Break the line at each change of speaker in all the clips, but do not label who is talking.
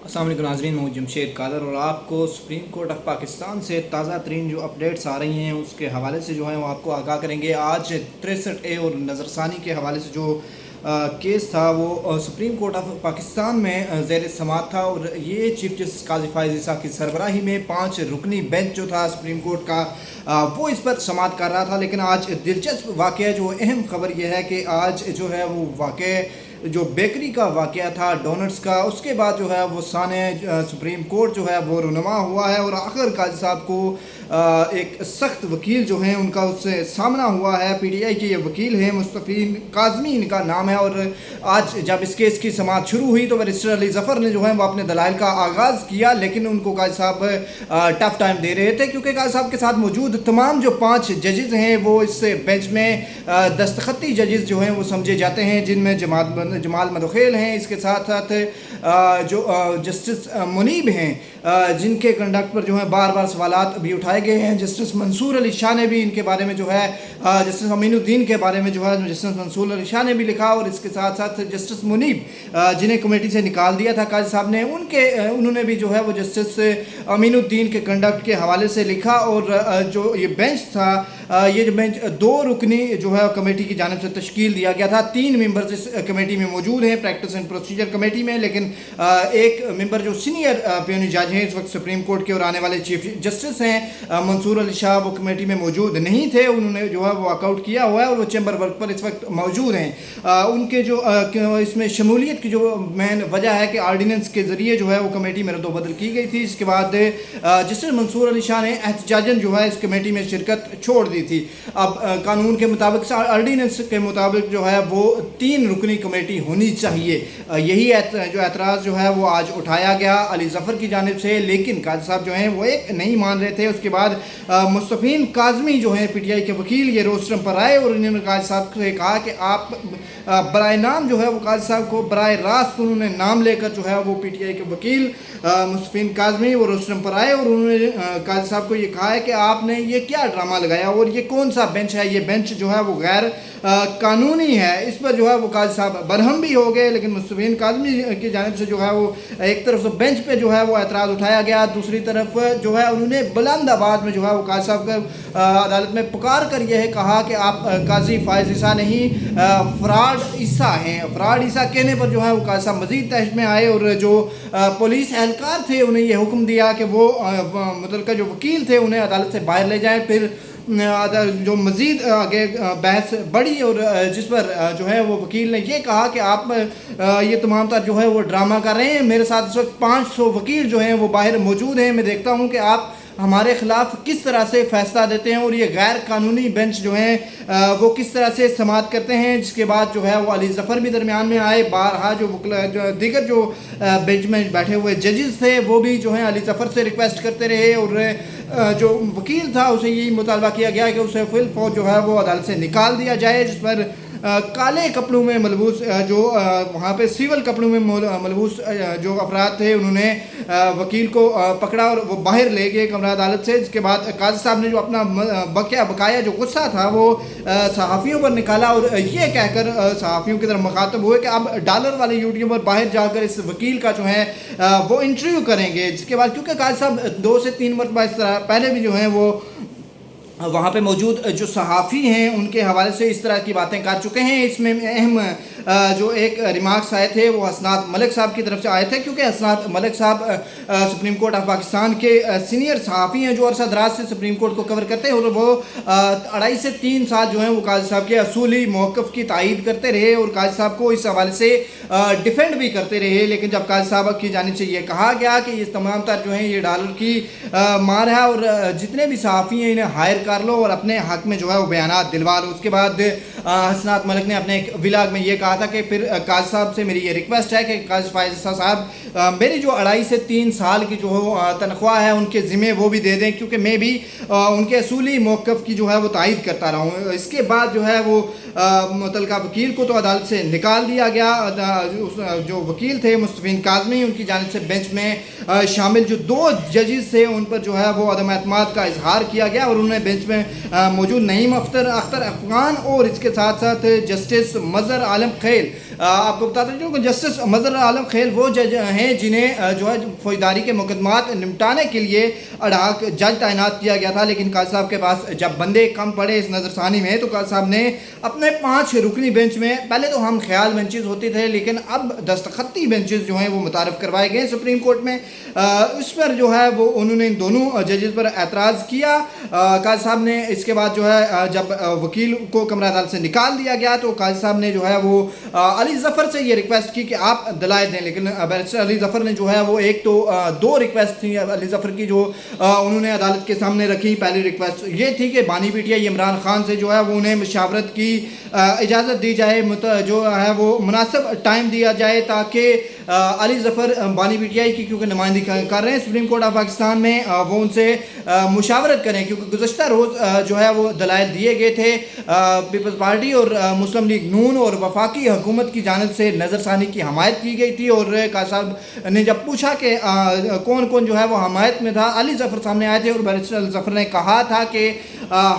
अस्सलाम वालेकुम नाज़रीन, मैं जमशेद कादर और आपको सुप्रीम कोर्ट ऑफ पाकिस्तान से ताज़ा तरीन जो अपडेट्स आ रही हैं उसके हवाले से जो है वो आपको आगाह करेंगे। आज 63A और नज़रसानी के हवाले से जो केस था वो सुप्रीम कोर्ट ऑफ पाकिस्तान में ज़ेर समाअत था और ये चीफ जस्टिस काजी फ़ाइज़ ईसा की सरबराही में 5 रुकनी बेंच जो था सुप्रीम कोर्ट का वो इस पर समाअत कर रहा था। लेकिन आज दिलचस्प वाक़या जो अहम ख़बर यह है कि आज जो है वो वाक़या जो बेकरी का वाक़या था डोनट्स का, उसके बाद जो है वो साने सुप्रीम कोर्ट जो है वो रुनमा हुआ है और आखिर काजी साहब को एक सख्त वकील जो है उनका उससे सामना हुआ है। पीटीआई के ये वकील हैं, मुस्तफ़ीन काज़मी इनका नाम है। और आज जब इस केस की समाअत शुरू हुई तो बैरिस्टर अली ज़फ़र ने जो है वो अपने दलाइल का आगाज़ किया, लेकिन उनको काजी साहब टफ टाइम दे रहे थे क्योंकि काजी साहब के साथ मौजूद तमाम जो 5 जजेज़ हैं वो इस बेंच में दस्तखती जजेज़ जो हैं वो समझे जाते हैं, जिनमें जमाल मदखेल हैं, इसके साथ साथ जो जस्टिस मुनीब हैं जिनके कंडक्ट पर जो है बार बार सवालात भी उठाए गए हैं। जस्टिस मंसूर अली शाह ने भी इनके बारे में जो है जस्टिस अमीनुद्दीन के बारे में जो है जस्टिस मंसूर अली शाह ने भी लिखा और इसके साथ साथ जस्टिस मुनीब जिन्हें कमेटी से निकाल दिया था काजी साहब ने, उन्होंने भी जो है वो जस्टिस अमीनुद्दीन के कंडक्ट के हवाले से लिखा। और जो ये बेंच था, ये जो बेंच 2 रुकनी जो है कमेटी की जानिब से तश्कील दिया गया था। 3 मेंबर्स इस कमेटी में मौजूद हैं प्रैक्टिस एंड प्रोसीजर कमेटी में, लेकिन एक मेंबर जो सीनियर पियोनी जज हैं इस वक्त सुप्रीम कोर्ट के और आने वाले चीफ जस्टिस हैं मंसूर अली शाह, वो कमेटी में मौजूद नहीं थे, उन्होंने जो है वो वॉकआउट किया हुआ है और वो चैम्बर वर्क पर इस वक्त मौजूद हैं। उनके जो इसमें शमूलियत की जो मेन वजह है कि आर्डीनेंस के ज़रिए जो है वो कमेटी में रद्दोबदल की गई थी। इसके बाद जस्टिस मंसूर अली शाह ने एहतजाजन जो है इस कमेटी में शिरकत छोड़ दी थी। अब कानून के मुताबिक, आर्डीनेंस के मुताबिक जो है वो 3 रुकनी कमेटी होनी चाहिए। यही जो एतराज़ जो है वो आज उठाया गया अली ज़फ़र की जानिब से, लेकिन काजी साहब जो हैं वो एक नहीं मान रहे थे। उसके बाद मुस्तफ़ीन काज़मी जो हैं पीटीआई के वकील, ये रोस्टरम पर आए और इन्होंने काजी साहब से कहा कि आप बराए नाम जो है वो काजी साहब को बराए रास्त उन्होंने नाम लेकर जो है वो पीटीआई के वकील मुस्तफ़ीन काज़मी वो रोस्टरम पर आए और उन्होंने काजी साहब को ये कहा है कि आपने ये क्या ड्रामा लगाया और ये कौन सा बेंच है, ये बेंच जो है वो गैर कानूनी है। इस पर जो है वो काजी साहब बरहम भी हो गए, लेकिन मुस्तफ़ीन काज़मी की जानिब से जो है वो एक तरफ से बेंच पे जो है वो एतराज़ उठाया गया, दूसरी तरफ जो है उन्होंने बुलंद आवाज़ में जो है वो काजी साहब को अदालत में पुकार कर यह कहा कि आप काजी फ़ाइज़ ईसा नहीं फ़राड ईसा हैं। फ़राड ईसा कहने पर जो है वो काजी साहब मज़ीद तहश में आए और जो पुलिस एहलकार थे उन्हें यह हुक्म दिया कि वो मुतल्लिका जो वकील थे उन्हें अदालत से बाहर ले जाएँ। फिर जो मज़ीद आगे बहस बढ़ी और जिस पर जो है वो वकील ने ये कहा कि आप ये तमाम तर जो है वो ड्रामा कर रहे हैं। मेरे साथ इस वक्त 500 वकील जो हैं वो बाहर मौजूद हैं, मैं देखता हूँ कि आप हमारे ख़िलाफ़ किस तरह से फ़ैसला देते हैं और ये गैर कानूनी बेंच जो हैं वो किस तरह से समाअत करते हैं। जिसके बाद जो है वो अली ज़फ़र भी दरमियान में आए, बारहा जो दीगर जो बेंच में बैठे हुए जजेस थे वो भी जो हैं अली ज़फ़र से रिक्वेस्ट करते रहे और जो वकील था उसे यही मुतालबा किया गया कि उसे फिल फौज जो है वो अदालत से निकाल दिया जाए। जिस पर काले कपड़ों में मलबूस जो वहाँ पे सिविल कपड़ों में मलबूस जो अफराद थे उन्होंने वकील को पकड़ा और वो बाहर ले गए कमरा अदालत से। जिसके बाद काजी साहब ने जो अपना बकाया जो गुस्सा था वो सहाफ़ियों पर निकाला और ये कहकर सहाफ़ियों की तरफ मुखातब हुए कि अब डॉलर वाले यूट्यूबर बाहर जाकर इस वकील का जो है वो इंटरव्यू करेंगे। जिसके बाद क्योंकि काजी साहब 2 से 3 मरतबा इस तरह पहले भी जो हैं वो वहाँ पे मौजूद जो सहाफ़ी हैं उनके हवाले से इस तरह की बातें कर चुके हैं। इसमें अहम जो एक रिमार्क्स आए थे वो हसनात मलिक साहब की तरफ से आए थे, क्योंकि हसनात मलिक साहब सुप्रीम कोर्ट ऑफ पाकिस्तान के सीनियर सहाफ़ी हैं जो अरसा दराज से सुप्रीम कोर्ट को कवर करते हैं और वो 2.5 से 3 साल जो हैं वो काजी साहब के असूली मौक़िफ़ की तायीद करते रहे और काजी साहब को इस हवाले से डिफेंड भी करते रहे। लेकिन जब काजी साहब की जानिब से ये कहा गया कि ये तमाम तर जो हैं ये डॉलर की मार है और जितने भी सहाफ़ी हैं इन्हें हायर कर लो और अपने हक़ में जो है वो बयानात दिलवा लो। उसके बाद हसनात मलिक ने अपने एक व्लॉग में ये कहा था कि फिर काजी साहब से मेरी ये रिक्वेस्ट है कि काजी फ़ाइज़ ईसा साहब मेरी जो 2.5 से 3 साल की जो तनख्वाह है उनके ज़िम्मे वो भी दे दें, क्योंकि मैं भी उनके असूली मौक़िफ़ की जो है वो तायीद करता रहा हूँ। इसके बाद जो है वो मुतल्लिका वकील को तो अदालत से निकाल दिया गया। जो वकील थे मुस्तफ़ीन काज़मी उनकी जानिब से बेंच में शामिल जो 2 जजेस थे उन पर जो है वो अदम एतमाद का इजहार किया गया और उन्होंने बेंच में मौजूद नईम अख्तर अफ़गान और इसके साथ साथ जस्टिस मज़हर आलम खैल آپ کو بتاتا چلوں کہ جسٹس مظہر عالم خیل وہ جج ہیں جنہیں جو ہے فوجداری کے مقدمات نمٹانے کے لیے اڈاک جج تعینات کیا گیا تھا، لیکن قاضی صاحب کے پاس جب بندے کم پڑے اس نظر ثانی میں تو قاضی صاحب نے اپنے 5 رکنی بینچ میں، پہلے تو ہم خیال بینچز ہوتے تھے لیکن اب دستخطی بینچز جو ہیں وہ متعارف کروائے گئے سپریم کورٹ میں، اس پر جو ہے وہ انہوں نے ان دونوں ججز پر اعتراض کیا۔ قاضی صاحب نے اس کے بعد جو ہے جب وکیل کو کمرہ عدالت سے نکال دیا گیا تو قاضی صاحب نے جو ہے وہ علی ظفر سے یہ ریکویسٹ کی کہ آپ دلائل دیں، لیکن بیرسٹر علی ظفر نے جو ہے وہ ایک تو 2 ریکویسٹ تھیں علی ظفر کی جو انہوں نے عدالت کے سامنے رکھی۔ پہلی ریکویسٹ یہ تھی کہ بانی P T I Imran Khan سے جو ہے وہ انہیں مشاورت کی اجازت دی جائے، جو ہے وہ مناسب ٹائم دیا جائے تاکہ علی ظفر بانی پی ٹی آئی کی کیونکہ نمائندگی کر رہے ہیں سپریم کورٹ آف پاکستان میں، وہ ان سے مشاورت کریں، کیونکہ گزشتہ روز جو ہے وہ دلائل دیے گئے تھے پیپلز پارٹی اور مسلم لیگ نون اور وفاقی حکومت کی جانب سے نظر ثانی کی حمایت کی گئی تھی، اور قاضی صاحب نے جب پوچھا کہ کون کون جو ہے وہ حمایت میں تھا، علی ظفر سامنے آئے تھے اور بیرسٹر علی ظفر نے کہا تھا کہ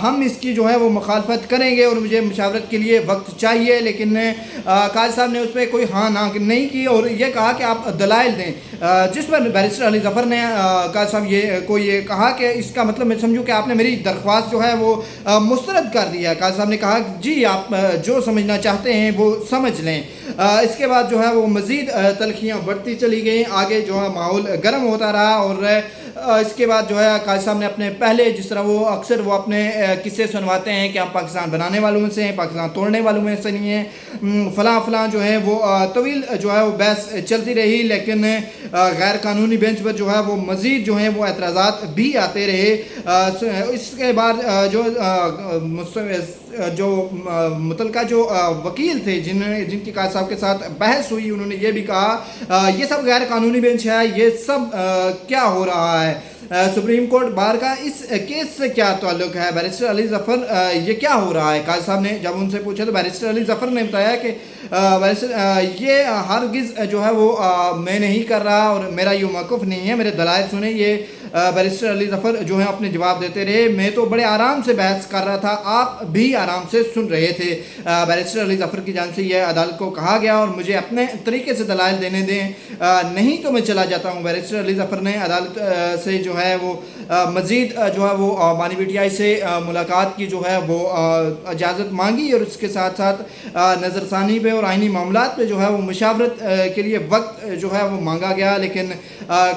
ہم اس کی جو ہے وہ مخالفت کریں گے اور مجھے مشاورت کے لیے وقت چاہیے، لیکن قاضی صاحب نے اس پہ کوئی ہاں نہ نہیں کی اور یہ کہا کہ آپ دلائل دیں، جس پر بیرسٹر علی ظفر نے قاضی صاحب یہ کہا کہ اس کا مطلب میں سمجھوں کہ آپ نے میری درخواست جو ہے وہ مسترد کر دیا ہے۔ قاضی صاحب نے کہا جی آپ جو سمجھنا چاہتے ہیں وہ سمجھ لیں۔ اس کے بعد جو ہے وہ مزید تلخیاں بڑھتی چلی گئیں، آگے جو ہے ماحول گرم ہوتا رہا، اور اس کے بعد جو ہے قاضی صاحب نے اپنے پہلے جس طرح وہ اکثر وہ اپنے قصے سنواتے ہیں کہ آپ پاکستان بنانے والوں میں سے ہیں، پاکستان توڑنے والوں میں سے نہیں ہیں، فلاں جو ہیں، وہ طویل جو ہے وہ بحث چلتی رہی، لیکن غیر قانونی بینچ پر جو ہے وہ مزید جو ہیں وہ اعتراضات بھی آتے رہے۔ اس کے بعد جو متعلقہ جو وکیل تھے جن کی قاضی صاحب کے ساتھ بحث ہوئی، انہوں نے یہ بھی کہا یہ سب غیر قانونی بینچ ہے، یہ سب کیا ہو رہا ہے، سپریم کورٹ بار کا اس کیس سے کیا تعلق ہے، بیرسٹر علی ظفر یہ کیا ہو رہا ہے۔ قاضی صاحب نے جب ان سے پوچھا تو بیرسٹر علی ظفر نے بتایا کہ یہ ہرگز جو ہے وہ میں نہیں کر رہا اور میرا یہ موقف نہیں ہے، میرے دلائل سنیں۔ یہ بیرسٹر علی ظفر جو ہیں اپنے جواب دیتے رہے، میں تو بڑے آرام سے بحث کر رہا تھا، آپ بھی آرام سے سن رہے تھے۔ بیرسٹر علی ظفر کی جانب سے یہ عدالت کو کہا گیا اور مجھے اپنے طریقے سے دلائل دینے دیں، نہیں تو میں چلا جاتا ہوں۔ بیرسٹر علی ظفر نے عدالت سے جو ہے وہ مزید جو ہے وہ بانی پی ٹی آئی سے ملاقات کی جو ہے وہ اجازت مانگی، اور اس کے ساتھ ساتھ نظر ثانی پہ اور آئینی معاملات پہ جو ہے وہ مشاورت کے لیے وقت جو ہے وہ مانگا گیا، لیکن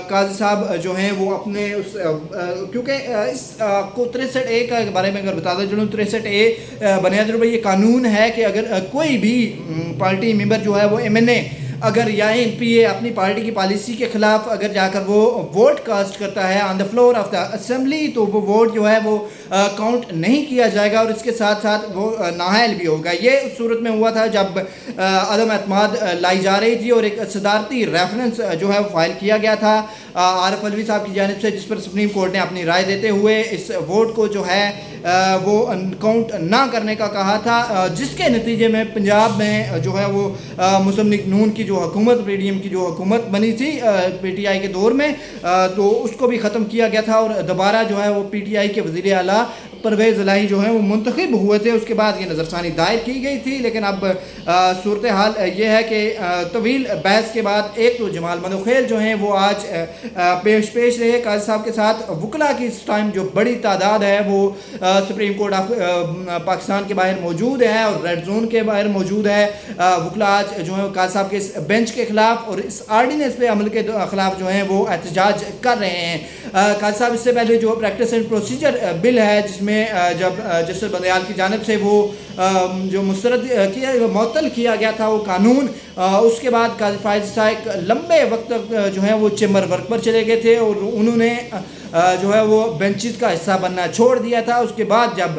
قاضی صاحب جو ہیں وہ اپنے کیونکہ اس کو 63A کے بارے میں اگر بتاتا چلوں، 63A بنیادی طور پر یہ قانون ہے کہ اگر کوئی بھی پارٹی ممبر جو ہے وہ MNA اگر یا MPA اپنی پارٹی کی پالیسی کے خلاف اگر جا کر وہ ووٹ کاسٹ کرتا ہے on the floor of the assembly, تو وہ ووٹ جو ہے وہ کاؤنٹ نہیں کیا جائے گا اور اس کے ساتھ ساتھ وہ نااہل بھی ہوگا۔ یہ اس صورت میں ہوا تھا جب عدم اعتماد لائی جا رہی تھی اور ایک صدارتی ریفرنس جو ہے وہ فائل کیا گیا تھا عارف علوی صاحب کی جانب سے، جس پر سپریم کورٹ نے اپنی رائے دیتے ہوئے اس ووٹ کو جو ہے وہ کاؤنٹ نہ کرنے کا کہا تھا، جس کے نتیجے میں پنجاب میں جو ہے وہ مسلم لیگ نون کی جو حکومت PDM کی جو حکومت بنی تھی PTI کے دور میں، تو اس کو بھی ختم کیا گیا تھا اور دوبارہ جو ہے وہ PTI کے وزیر اعلیٰ پرویز الہی جو ہیں وہ منتخب ہوئے تھے۔ اس کے بعد یہ نظر ثانی دائر کی گئی تھی، لیکن اب صورتحال یہ ہے کہ طویل بحث کے بعد ایک تو جمال مدوخیل جو ہیں وہ آج پیش رہے قاضی صاحب کے ساتھ، وکلا کی اس ٹائم جو بڑی تعداد ہے وہ سپریم کورٹ آف پاکستان کے باہر موجود ہے اور ریڈ زون کے باہر موجود ہے۔ وکلا آج جو ہے قاضی صاحب کے اس بینچ کے خلاف اور اس آرڈیننس پہ عمل کے خلاف جو ہیں وہ احتجاج کر رہے ہیں۔ قاضی صاحب اس سے پہلے جو پریکٹس اینڈ پروسیجر بل ہے جس میں جب جسٹس بندیال کی جانب سے وہ جو مسترد کیا معطل کیا گیا تھا وہ قانون، اس کے بعد قاضی فائز صاحب لمبے وقت تک جو ہے وہ چیمبر ورک پر چلے گئے تھے اور انہوں نے جو ہے وہ بینچز کا حصہ بننا چھوڑ دیا تھا۔ اس کے بعد جب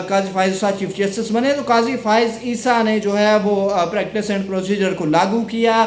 قاضی فائز صاحب چیف جسٹس بنے تو قاضی فائز عیسیٰ نے جو ہے وہ پریکٹس اینڈ پروسیجر کو لاگو کیا،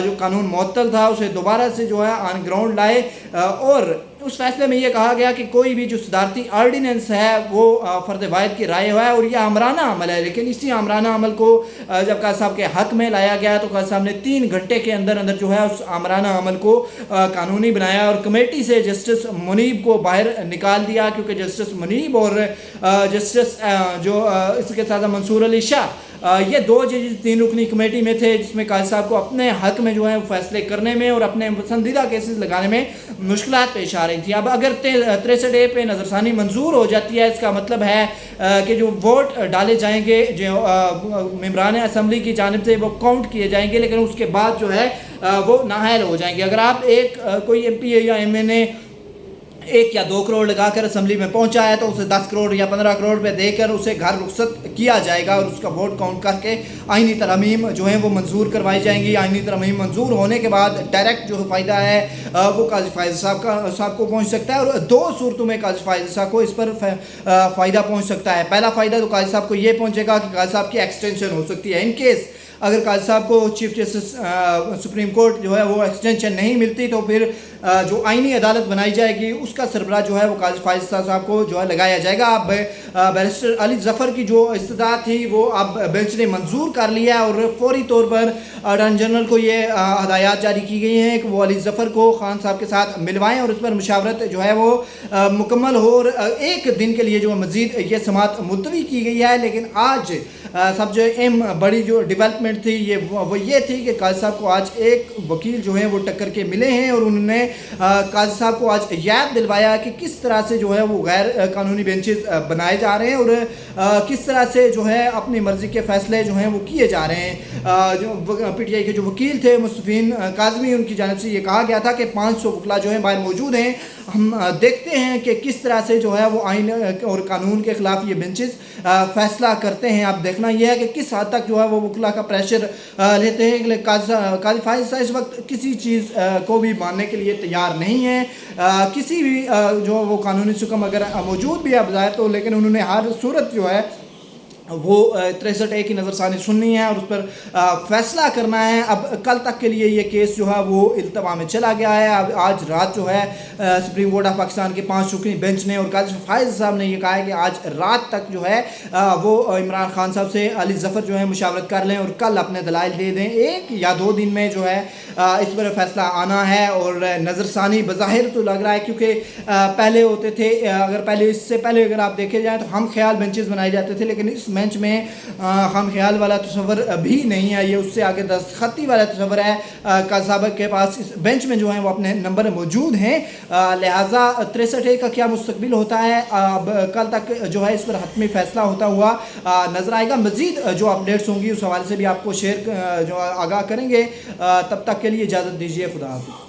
جو قانون معطل تھا اسے دوبارہ سے جو ہے آن گراؤنڈ لائے اور उस फैसले में ये कहा गया कि कोई भी जो सदारती आर्डीनेंस है वो फ़र्द वाहिद की राय हुआ है और यह आमराना अमल है, लेकिन इसी आमराना अमल को जब काजी साहब के हक़ में लाया गया तो काजी साहब ने 3 घंटे के अंदर अंदर जो है उस आमराना अमल को कानूनी बनाया और कमेटी से जस्टिस मुनीब को बाहर निकाल दिया, क्योंकि जस्टिस मुनीब और जस्टिस जो इसके साथ मंसूर अली शाह ये 2 जजेस 3 रुकनी कमेटी में थे, जिसमें काजी साहब को अपने हक़ में जो है फैसले करने में और अपने पसंदीदा केसेस लगाने में मुश्किलात पेश आ रही थी। अब अगर 63A पे नज़रसानी मंजूर हो जाती है, इसका मतलब है कि जो वोट डाले जाएंगे जो मेंबरान असम्बली की जानिब से वो काउंट किए जाएंगे, लेकिन उसके बाद जो है वो नाअहल हो जाएंगे। अगर आप कोई MP या MNA 1 या 2 करोड़ लगाकर असम्बली में पहुंचा है तो उसे 10 करोड़ या 15 करोड़ रुपए देकर उसे घर रुखसत किया जाएगा और उसका वोट काउंट करके आइनी तरमीम जो है वो मंजूर करवाई जाएंगी। आइनी तरमीम मंजूर होने के बाद डायरेक्ट जो फ़ायदा है वो काजी फायज़ साहब को पहुंच सकता है और 2 सूरतों में काजी फायज़ साहब को इस पर फ़ायदा पहुँच सकता है। पहला फ़ायदा तो काजी साहब को ये पहुँचेगा कि काजी साहब की एक्सटेंशन हो सकती है। इन केस अगर काजी साहब को चीफ जस्टिस सुप्रीम कोर्ट जो है वो एक्सटेंशन नहीं मिलती तो फिर जो आइनी अदालत बनाई जाएगी उसका सरबराह जो है वो काजी फायज़ साहब को जो है लगाया जाएगा। अब बैरिस्टर अली ज़फ़र की जो इस्तदा थी वो अब बेंच ने मंजूर कर लिया है और फौरी तौर पर अटॉर्नी जनरल को ये हदायत जारी की गई हैं कि वो अली ज़फ़र को खान साहब के साथ मिलवाएं और उस पर मुशावरत जो है वो मुकम्मल हो और 1 दिन के लिए जो मज़ीद ये समात मुलतवी की गई है। लेकिन आज सब जो बड़ी जो डेवलपमेंट थी वो ये थी कि काजी साहब को आज एक वकील जो है वो टक्कर के मिले हैं और उन्होंने काजी साहब को आज याद दिलवाया कि किस तरह से जो है वो गैर कानूनी बेंचेस बनाए जा रहे हैं और किस तरह से जो है अपनी मर्ज़ी के फ़ैसले जो हैं वो किए जा रहे हैं। जो PTI के जो वकील थे मुस्तफ़ीन काज़मी, उनकी जानिब से ये कहा गया था कि 500 वकला जो हैं बाहर मौजूद हैं। हम देखते हैं कि किस तरह से जो है वो आइन और कानून के ख़िलाफ़ ये बेंचेस फ़ैसला करते हैं। अब देखना यह है कि किस हद तक जो है वो वकला का प्रेशर लेते हैं। काजी फायज़ साहब इस वक्त किसी चीज़ को भी मानने के लिए तैयार नहीं है। किसी भी जो वो कानूनी हुक्म अगर मौजूद भी है बज़ाहिर तो, लेकिन उन्होंने हर सूरत जो है वो 63A की नज़रसानी सुननी है और उस पर फ़ैसला करना है। अब कल तक के लिए ये केस जो है वो इल्तवा में चला गया है। अब आज रात जो है सुप्रीम कोर्ट ऑफ पाकिस्तान के 5 रुकनी बेंच ने और काजी फायज़ साहब ने ये कहा है कि आज रात तक जो है वो इमरान खान साहब से अली ज़फ़र जो है मुशावरत कर लें और कल अपने दलाइल दे दें। 1 या 2 दिन में जो है इस पर फ़ैसला आना है और नज़रसानी बज़ाहिर तो लग रहा है क्योंकि पहले होते थे, अगर पहले इससे पहले अगर आप देखे जाएँ तो हम ख्याल बेंचेस बनाए जाते थे, लेकिन इस बेंच में हम ख्याल वाला तस्वर भी नहीं है, ये उससे आगे दस्तखती वाला तस्वर है। काजी साहब के पास इस बेंच में जो है वो अपने नंबर मौजूद हैं, लिहाजा 63A का क्या मुस्तकबिल होता है अब कल तक जो है इस पर हतमी फ़ैसला होता हुआ नज़र आएगा। मज़ीद जो अपडेट्स होंगी उस हवाले से भी आपको शेयर जो आगाह करेंगे। तब तक के लिए इजाज़त दीजिए, खुदा हाफ़िज़।